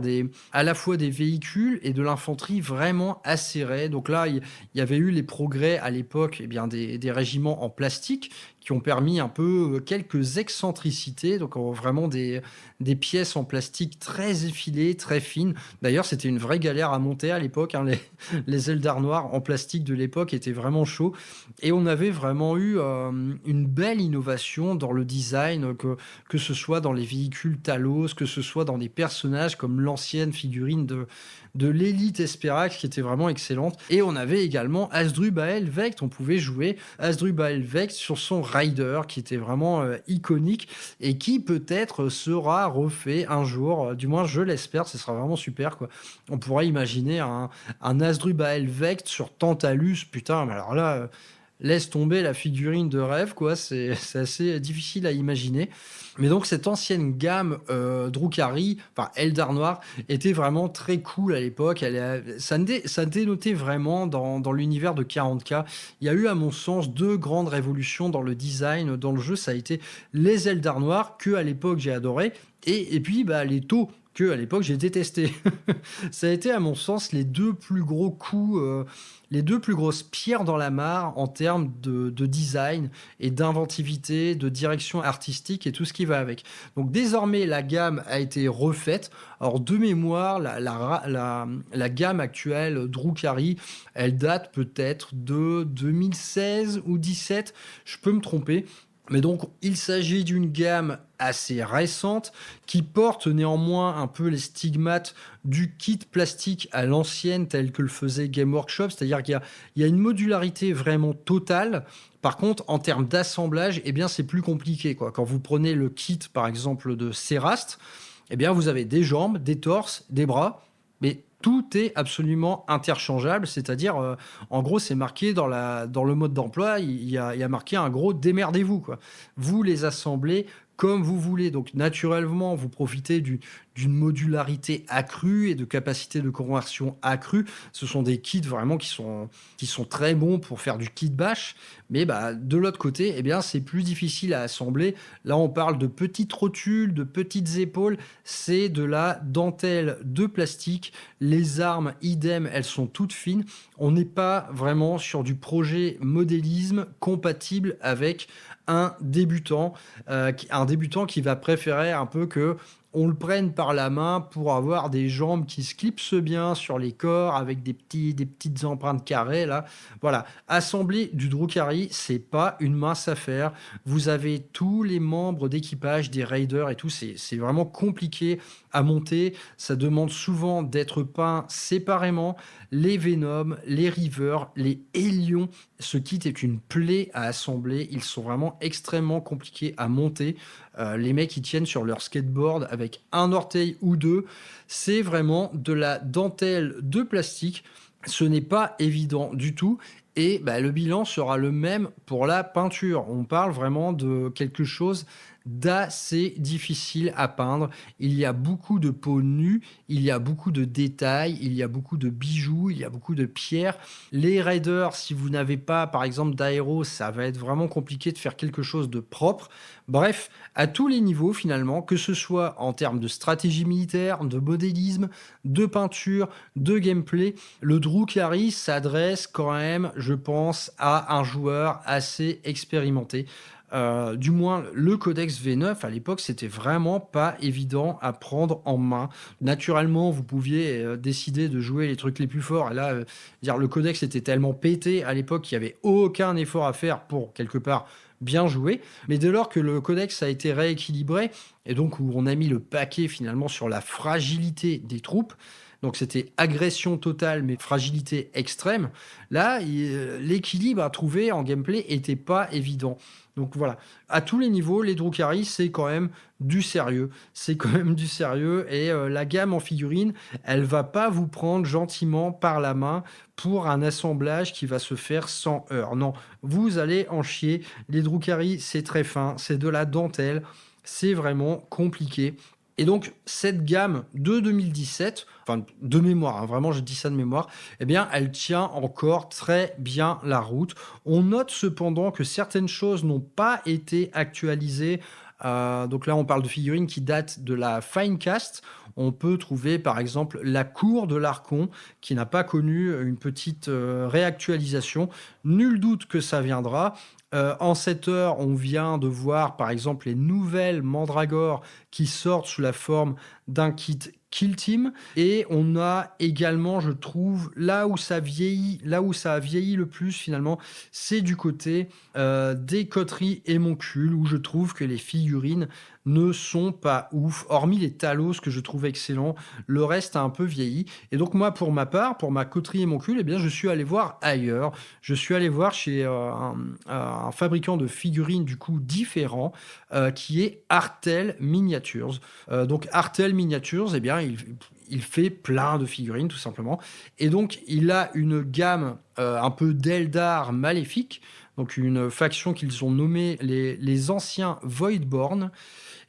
à la fois des véhicules et de l'infanterie vraiment acérée. Donc là, il y avait eu les progrès à l'époque, des régiments en plastique qui ont permis un peu quelques excentricités. Donc vraiment des pièces en plastique très effilées, très fines. D'ailleurs, c'était une vraie galère à monter à l'époque. Les Eldar noirs en plastique de l'époque étaient vraiment chauds. Et on avait vraiment eu une belle innovation dans le design, que ce soit dans les véhicules Talos, que ce soit dans des personnages comme l'ancienne figurine de l'élite Esperax qui était vraiment excellente. Et on avait également Asdrubal Vect. On pouvait jouer Asdrubal Vect sur son Rider qui était vraiment iconique et qui peut-être sera refait un jour. Du moins, je l'espère. Ce sera vraiment super, quoi. On pourrait imaginer un Asdrubal Vect sur Tantalus. Putain, mais alors là... laisse tomber la figurine de rêve, quoi. C'est assez difficile à imaginer. Mais donc, cette ancienne gamme Drukhari, enfin Eldar Noir, était vraiment très cool à l'époque. Ça dénotait vraiment dans l'univers de 40K. Il y a eu, à mon sens, 2 grandes révolutions dans le design, dans le jeu. Ça a été les Eldar Noirs, que à l'époque j'ai adoré, et puis les taux, que à l'époque j'ai détesté. Ça a été, à mon sens, les 2 plus gros coups, les 2 plus grosses pierres dans la mare en termes de design et d'inventivité, de direction artistique et tout ce qui va avec. Donc désormais, la gamme a été refaite. Alors de mémoire, la gamme actuelle Drukhari, elle date peut-être de 2016 ou 2017. Je peux me tromper. Mais donc, il s'agit d'une gamme assez récente qui porte néanmoins un peu les stigmates du kit plastique à l'ancienne tel que le faisait Game Workshop, c'est-à-dire qu'il y a une modularité vraiment totale. Par contre, en termes d'assemblage, c'est plus compliqué, quoi. Quand vous prenez le kit, par exemple, de Serast, vous avez des jambes, des torses, des bras, mais tout est absolument interchangeable, c'est-à-dire, en gros, c'est marqué dans le mode d'emploi, il y a marqué un gros « démerdez-vous ». Vous les assemblez comme vous voulez. Donc, naturellement, vous profitez d'une modularité accrue et de capacité de conversion accrue. Ce sont des kits vraiment qui sont très bons pour faire du kit bash. Mais de l'autre côté, c'est plus difficile à assembler. Là, on parle de petites rotules, de petites épaules. C'est de la dentelle de plastique. Les armes, idem, elles sont toutes fines. On n'est pas vraiment sur du projet modélisme compatible avec un débutant qui va préférer un peu que on le prenne par la main pour avoir des jambes qui se clipsent bien sur les corps avec des petites empreintes carrées là. Voilà, assembler du Drukhari, c'est pas une mince affaire. Vous avez tous les membres d'équipage des raiders et tout, c'est vraiment compliqué à monter. Ça demande souvent d'être peint séparément. Les Venom, les River, les Hélions, ce kit est une plaie à assembler. Ils sont vraiment extrêmement compliqués à monter. Les mecs, ils tiennent sur leur skateboard avec un orteil ou deux. C'est vraiment de la dentelle de plastique. Ce n'est pas évident du tout. Et bah, le bilan sera le même pour la peinture. On parle vraiment de quelque chose d'assez difficile à peindre. Il y a beaucoup de peau nue, il y a beaucoup de détails, il y a beaucoup de bijoux, il y a beaucoup de pierres. Les raiders, si vous n'avez pas, par exemple, d'aéro, ça va être vraiment compliqué de faire quelque chose de propre. Bref, à tous les niveaux, finalement, que ce soit en termes de stratégie militaire, de modélisme, de peinture, de gameplay, le Drukhari s'adresse quand même, je pense, à un joueur assez expérimenté. Du moins, le codex V9 à l'époque, c'était vraiment pas évident à prendre en main. Naturellement, vous pouviez décider de jouer les trucs les plus forts. Et là, dire le codex était tellement pété à l'époque qu'il n'y avait aucun effort à faire pour quelque part bien jouer. Mais dès lors que le codex a été rééquilibré et donc où on a mis le paquet finalement sur la fragilité des troupes. Donc c'était agression totale mais fragilité extrême. Là, l'équilibre à trouver en gameplay était pas évident. Donc voilà, à tous les niveaux, les Drukhari, c'est quand même du sérieux. C'est quand même du sérieux et la gamme en figurines, elle va pas vous prendre gentiment par la main pour un assemblage qui va se faire sans heurts. Non, vous allez en chier. Les Drukhari, c'est très fin, c'est de la dentelle, c'est vraiment compliqué. Et donc, cette gamme de 2017, enfin de mémoire, hein, vraiment je dis ça de mémoire, eh bien, elle tient encore très bien la route. On note cependant que certaines choses n'ont pas été actualisées. Donc là, on parle de figurines qui datent de la Finecast. On peut trouver par exemple la cour de l'Archon qui n'a pas connu une petite réactualisation. Nul doute que ça viendra. En cette heure, on vient de voir par exemple les nouvelles Mandragore qui sortent sous la forme d'un kit Kill Team. Et on a également, je trouve, là où ça vieillit, là où ça a vieilli le plus finalement, c'est du côté des coteries émoncules où je trouve que les figurines ne sont pas ouf, hormis les Talos que je trouve excellents, le reste a un peu vieilli. Et donc moi, pour ma part, pour ma coterie émoncule, eh bien, je suis allé voir ailleurs. Je suis allé voir chez un fabricant de figurines du coup différent, qui est Artel Miniatures. Donc Artel Miniatures, eh bien, il fait plein de figurines tout simplement. Et donc il a une gamme un peu d'Eldar maléfique, donc une faction qu'ils ont nommée les anciens Voidborn.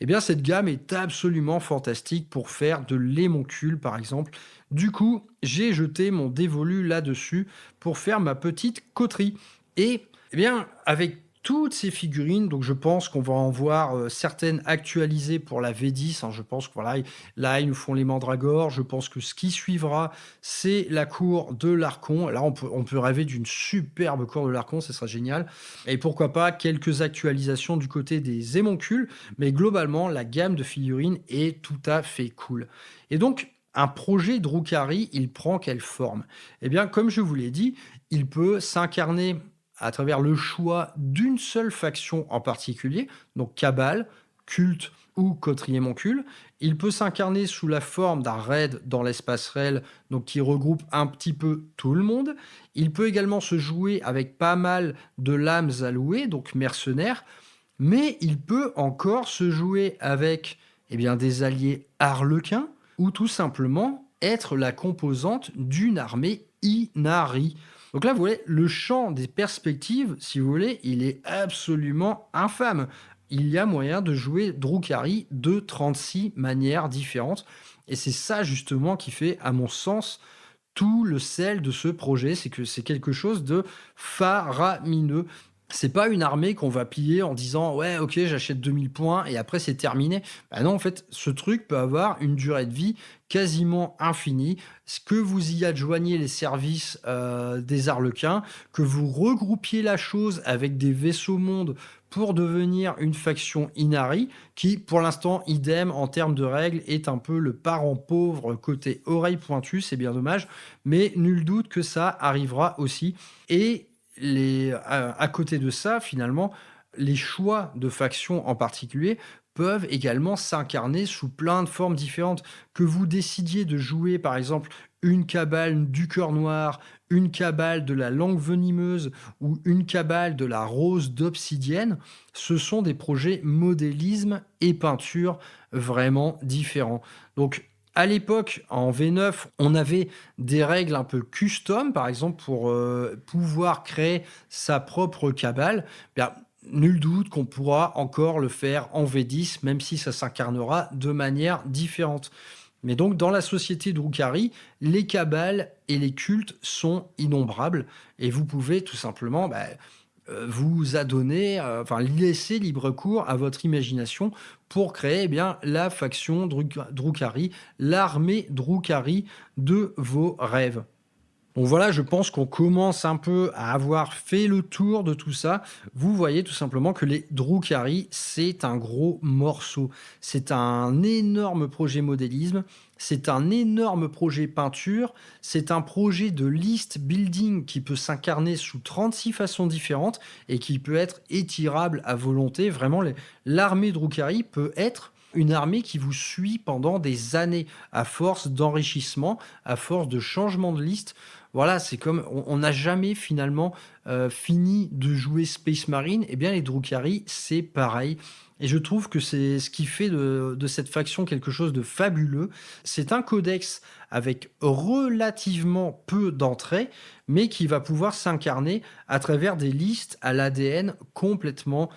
Eh bien, cette gamme est absolument fantastique pour faire de l'émoncule, par exemple. Du coup, j'ai jeté mon dévolu là-dessus pour faire ma petite coterie. Et, eh bien, avec toutes ces figurines, donc je pense qu'on va en voir certaines actualisées pour la V10. Hein, je pense que voilà, là, ils nous font les Mandragores. Je pense que ce qui suivra, c'est la cour de l'Archon. Là, on peut rêver d'une superbe cour de l'Archon, ce sera génial. Et pourquoi pas quelques actualisations du côté des émoncules. Mais globalement, la gamme de figurines est tout à fait cool. Et donc, un projet Drukhari, il prend quelle forme? Eh bien, comme je vous l'ai dit, il peut s'incarner à travers le choix d'une seule faction en particulier, donc Cabal, Culte ou Coterie Émoncule. Il peut s'incarner sous la forme d'un raid dans l'espace réel, donc qui regroupe un petit peu tout le monde. Il peut également se jouer avec pas mal de lames allouées, donc mercenaires, mais il peut encore se jouer avec des alliés harlequins ou tout simplement être la composante d'une armée Inari. Donc là, vous voyez, le champ des perspectives, si vous voulez, il est absolument infâme. Il y a moyen de jouer Drukhari de 36 manières différentes. Et c'est ça, justement, qui fait, à mon sens, tout le sel de ce projet. C'est que c'est quelque chose de faramineux. C'est pas une armée qu'on va plier en disant: «Ouais, OK, j'achète 2000 points et après c'est terminé». Bah non, en fait, ce truc peut avoir une durée de vie quasiment infinie. Ce que vous y adjoignez les services, des Arlequins, que vous regroupiez la chose avec des vaisseaux mondes pour devenir une faction Inari qui, pour l'instant, idem en termes de règles, est un peu le parent pauvre côté oreille pointue, c'est bien dommage, mais nul doute que ça arrivera aussi et à côté de ça, finalement, les choix de factions en particulier peuvent également s'incarner sous plein de formes différentes. Que vous décidiez de jouer, par exemple, une cabale du cœur noir, une cabale de la langue venimeuse ou une cabale de la rose d'obsidienne, ce sont des projets modélisme et peinture vraiment différents. Donc, à l'époque, en V9, on avait des règles un peu custom, par exemple, pour pouvoir créer sa propre cabale. Bien, nul doute qu'on pourra encore le faire en V10, même si ça s'incarnera de manière différente. Mais donc, dans la société Drukhari, les cabales et les cultes sont innombrables et vous pouvez tout simplement vous adonner, enfin laisser libre cours à votre imagination pour créer eh bien la faction Drukhari, l'armée Drukhari de vos rêves. Donc voilà, je pense qu'on commence un peu à avoir fait le tour de tout ça. Vous voyez tout simplement que les Drukhari, c'est un gros morceau. C'est un énorme projet modélisme, c'est un énorme projet peinture, c'est un projet de list building qui peut s'incarner sous 36 façons différentes et qui peut être étirable à volonté. Vraiment, l'armée Drukhari peut être une armée qui vous suit pendant des années à force d'enrichissement, à force de changement de liste. Voilà, c'est comme on n'a jamais finalement fini de jouer Space Marine. Eh bien, les Drukhari, c'est pareil. Et je trouve que c'est ce qui fait de cette faction quelque chose de fabuleux. C'est un codex avec relativement peu d'entrées, mais qui va pouvoir s'incarner à travers des listes à l'ADN complètement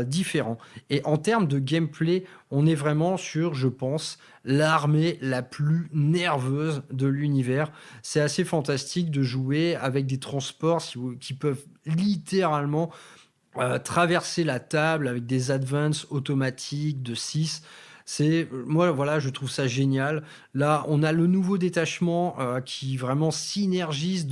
différents. Et en termes de gameplay, on est vraiment sur, je pense, l'armée la plus nerveuse de l'univers. C'est assez fantastique de jouer avec des transports qui peuvent littéralement traverser la table avec des advances automatiques de 6. Moi, voilà, je trouve ça génial. Là, on a le nouveau détachement qui vraiment synergise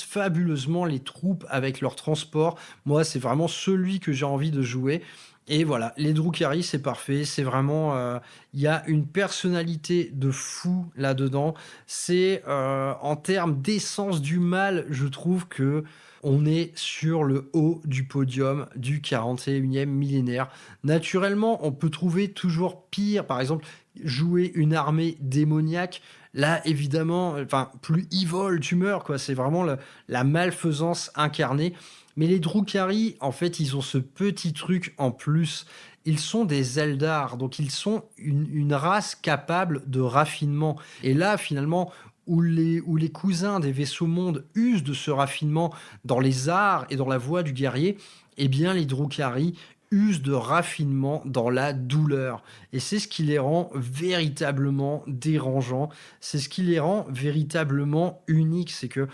fabuleusement les troupes avec leur transport. Moi, c'est vraiment celui que j'ai envie de jouer. Et voilà, les Drukhari, c'est parfait. C'est vraiment, il y a une personnalité de fou là-dedans. C'est en termes d'essence du mal, je trouve que on est sur le haut du podium du 41e millénaire. Naturellement, on peut trouver toujours pire. Par exemple, jouer une armée démoniaque. Là, évidemment, enfin, plus evil tu meurs, quoi. C'est vraiment la malfaisance incarnée. Mais les Drukhari, en fait, ils ont ce petit truc en plus. Ils sont des Eldar, donc ils sont une race capable de raffinement. Et là, finalement, où les cousins des vaisseaux mondes usent de ce raffinement dans les arts et dans la voie du guerrier, eh bien, les Drukhari usent de raffinement dans la douleur. Et c'est ce qui les rend véritablement dérangeants. C'est ce qui les rend véritablement uniques. C'est que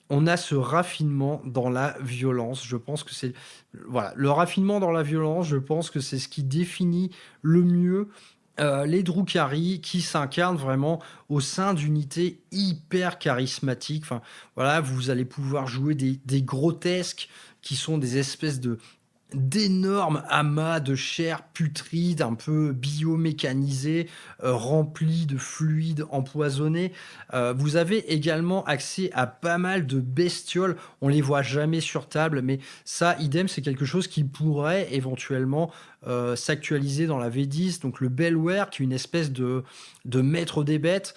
on a ce raffinement dans la violence. Je pense que c'est voilà, le raffinement dans la violence, je pense que c'est ce qui définit le mieux les Drukhari qui s'incarnent vraiment au sein d'unités hyper charismatiques. Enfin, voilà, vous allez pouvoir jouer des grotesques qui sont des espèces d'énormes amas de chair putride, un peu biomécanisés, remplis de fluides empoisonnés. Vous avez également accès à pas mal de bestioles. On les voit jamais sur table, mais ça, idem, c'est quelque chose qui pourrait éventuellement s'actualiser dans la V10. Donc le Bellware, qui est une espèce de maître des bêtes,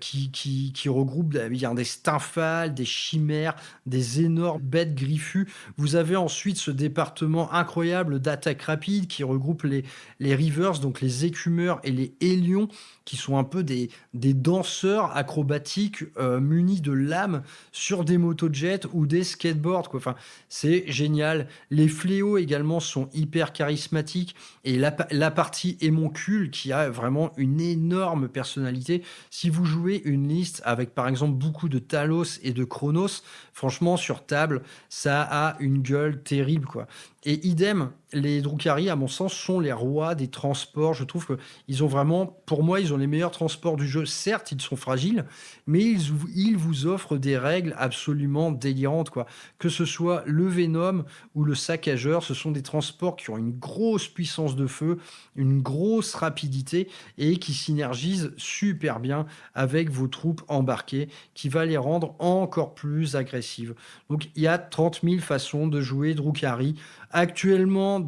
qui regroupe bien des stymphales, des chimères, des énormes bêtes griffues. Vous avez ensuite ce département incroyable d'attaque rapide qui regroupe les Reavers, donc les écumeurs et les hélions, qui sont un peu des danseurs acrobatiques munis de lames sur des motojets ou des skateboards, quoi. Enfin, c'est génial. Les fléaux également sont hyper charismatiques et la partie émoncule qui a vraiment une énorme personnalité. Si vous jouez une liste avec par exemple beaucoup de Talos et de Chronos, franchement sur table, ça a une gueule terrible, quoi. Et idem, les Drukhari, à mon sens, sont les rois des transports. Je trouve qu'ils ont vraiment, pour moi, ils ont les meilleurs transports du jeu. Certes, ils sont fragiles, mais ils vous offrent des règles absolument délirantes, quoi. Que ce soit le Venom ou le Saccageur, ce sont des transports qui ont une grosse puissance de feu, une grosse rapidité et qui synergisent super bien avec vos troupes embarquées, qui va les rendre encore plus agressives. Donc, il y a 30 000 façons de jouer Drukhari. Actuellement,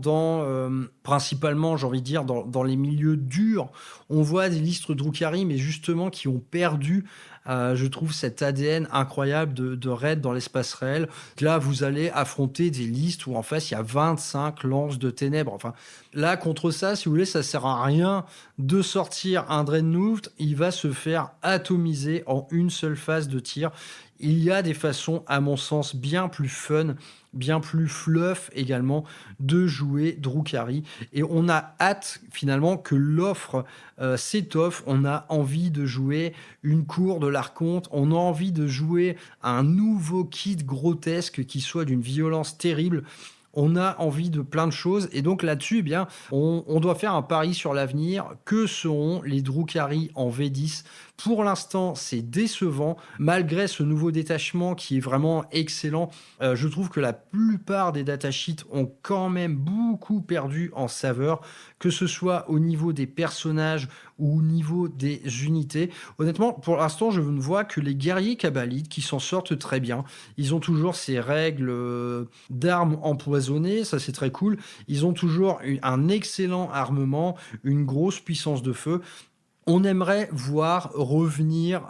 principalement, j'ai envie de dire, dans les milieux durs, on voit des listes Drukhari, mais justement qui ont perdu, je trouve, cet ADN incroyable de raid dans l'espace réel. Là, vous allez affronter des listes où en face, il y a 25 lances de ténèbres. Enfin, là, contre ça, si vous voulez, ça sert à rien de sortir un Dreadnought. Il va se faire atomiser en une seule phase de tir. Il y a des façons, à mon sens, bien plus fun, bien plus fluff également, de jouer Drukhari. Et on a hâte, finalement, que l'offre s'étoffe. On a envie de jouer une cour de l'Archonte. On a envie de jouer un nouveau kit grotesque qui soit d'une violence terrible. On a envie de plein de choses et donc là-dessus, eh bien, on doit faire un pari sur l'avenir. Que seront les Drukhari en V10 ? Pour l'instant, c'est décevant. Malgré ce nouveau détachement qui est vraiment excellent, je trouve que la plupart des datasheets ont quand même beaucoup perdu en saveur, que ce soit au niveau des personnages ou au niveau des unités. Honnêtement, pour l'instant, je ne vois que les guerriers kabbalites qui s'en sortent très bien. Ils ont toujours ces règles d'armes empoisonnées, ça c'est très cool. Ils ont toujours un excellent armement, une grosse puissance de feu. On aimerait voir revenir,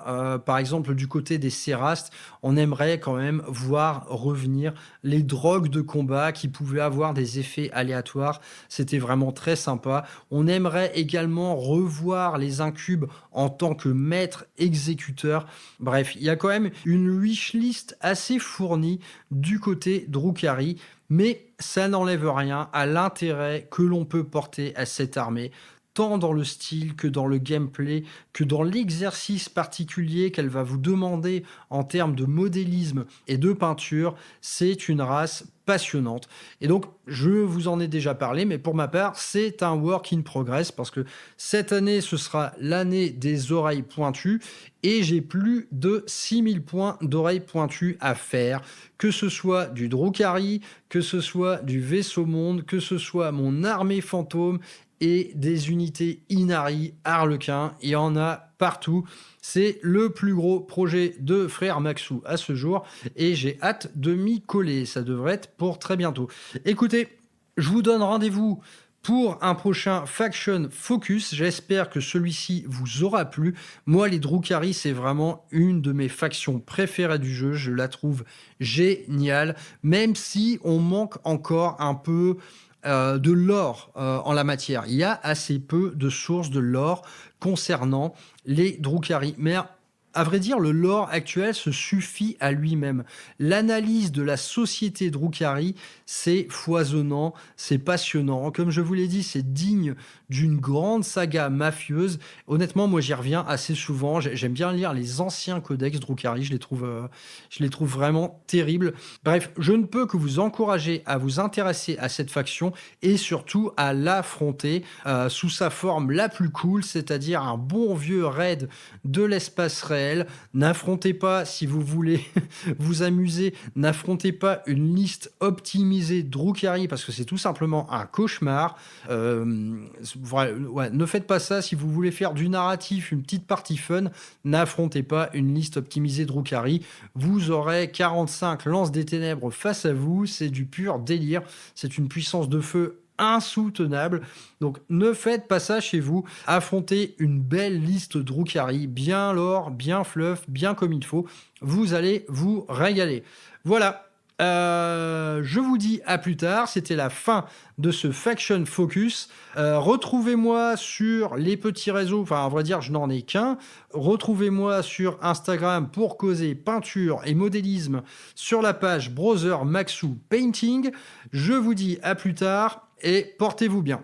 par exemple, du côté des Sérastes, on aimerait quand même voir revenir les drogues de combat qui pouvaient avoir des effets aléatoires. C'était vraiment très sympa. On aimerait également revoir les incubes en tant que maître exécuteur. Bref, il y a quand même une wishlist assez fournie du côté Drukhari. Mais ça n'enlève rien à l'intérêt que l'on peut porter à cette armée, tant dans le style que dans le gameplay, que dans l'exercice particulier qu'elle va vous demander en termes de modélisme et de peinture. C'est une race passionnante. Et donc, je vous en ai déjà parlé, mais pour ma part, c'est un work in progress parce que cette année, ce sera l'année des oreilles pointues et j'ai plus de 6000 points d'oreilles pointues à faire, que ce soit du Drukhari, que ce soit du vaisseau monde, que ce soit mon armée fantôme et des unités Inari, Harlequin, il y en a partout. C'est le plus gros projet de Frère Maxou à ce jour et j'ai hâte de m'y coller. Ça devrait être pour très bientôt. Écoutez, je vous donne rendez-vous pour un prochain Faction Focus. J'espère que celui-ci vous aura plu. Moi, les Drukhari, c'est vraiment une de mes factions préférées du jeu. Je la trouve géniale, même si on manque encore un peu de lore en la matière. Il y a assez peu de sources de lore concernant les Drukhari. Mais à vrai dire, le lore actuel se suffit à lui-même. L'analyse de la société Drukhari, c'est foisonnant, c'est passionnant. Comme je vous l'ai dit, c'est digne d'une grande saga mafieuse. Honnêtement, moi, j'y reviens assez souvent. J'aime bien lire les anciens codex Drukhari. Je les trouve vraiment terribles. Bref, je ne peux que vous encourager à vous intéresser à cette faction et surtout à l'affronter sous sa forme la plus cool, c'est-à-dire un bon vieux raid de l'espace réel. N'affrontez pas, si vous voulez vous amuser, n'affrontez pas une liste optimisée Drukhari parce que c'est tout simplement un cauchemar. Ne faites pas ça. Si vous voulez faire du narratif, une petite partie fun, n'affrontez pas une liste optimisée Drukhari. Vous aurez 45 lances des ténèbres face à vous. C'est du pur délire. C'est une puissance de feu insoutenable. Donc ne faites pas ça chez vous. Affrontez une belle liste Drukhari, bien lore, bien fluff, bien comme il faut. Vous allez vous régaler. Voilà. Je vous dis à plus tard. C'était la fin de ce Faction Focus. Retrouvez-moi sur les petits réseaux. Enfin, à vrai dire, je n'en ai qu'un. Retrouvez-moi sur Instagram pour causer peinture et modélisme sur la page Brother Maxou Painting. Je vous dis à plus tard et portez-vous bien.